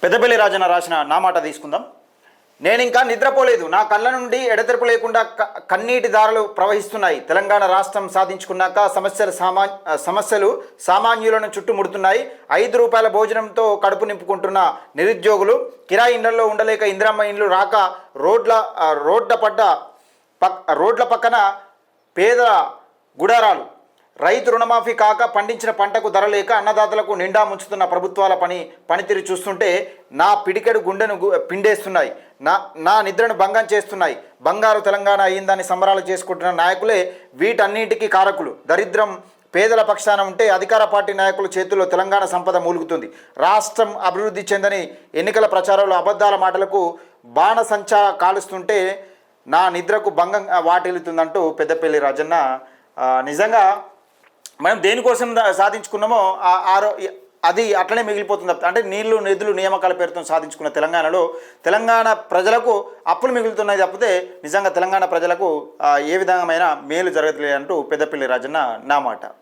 పెద్దపల్లి రాజన్న రాసిన నా మాట తీసుకుందాం. నేను ఇంకా నిద్రపోలేదు, నా కళ్ళ నుండి ఎడతెరపు లేకుండా కన్నీటి దారులు ప్రవహిస్తున్నాయి. తెలంగాణ రాష్ట్రం సాధించుకున్నాక సమస్యలు సామాన్యులను చుట్టుముడుతున్నాయి. ₹5 భోజనంతో కడుపు నింపుకుంటున్న నిరుద్యోగులు, కిరాయి ఇండ్లలో ఉండలేక ఇందిరమ్మ ఇండ్లు రాక రోడ్ల పక్కన పేద గుడారాలు, రైతు రుణమాఫీ కాక పండించిన పంటకు ధర లేక అన్నదాతలకు నిండా ముంచుతున్న ప్రభుత్వాల పనితీరు చూస్తుంటే నా పిడికెడు గుండెను పిండేస్తున్నాయి, నా నిద్రను భంగం చేస్తున్నాయి. బంగారు తెలంగాణ అయ్యిందని సంబరాలు చేసుకుంటున్న నాయకులే వీటన్నిటికీ కారకులు. దరిద్రం పేదల పక్షాన ఉంటే అధికార పార్టీ నాయకుల చేతుల్లో తెలంగాణ సంపద మూలుగుతుంది. రాష్ట్రం అభివృద్ధి చెందని ఎన్నికల ప్రచారంలో అబద్ధాల మాటలకు బాణసంచా కాలుస్తుంటే నా నిద్రకు భంగం వాటిల్లుతుందంటూ పెద్దపల్లి రాజన్న నిజంగా మనం దేనికోసం సాధించుకున్నామో అది అట్లనే మిగిలిపోతుంది. అంటే నీళ్లు నిధులు నియామకాల పేరుతో సాధించుకున్న తెలంగాణ ప్రజలకు అప్పులు మిగులుతున్నాయి తప్పితే నిజంగా తెలంగాణ ప్రజలకు ఏ విధమైన మేలు జరగట్లేదు అంటూ పెద్దపల్లి రాజన్న నా మాట.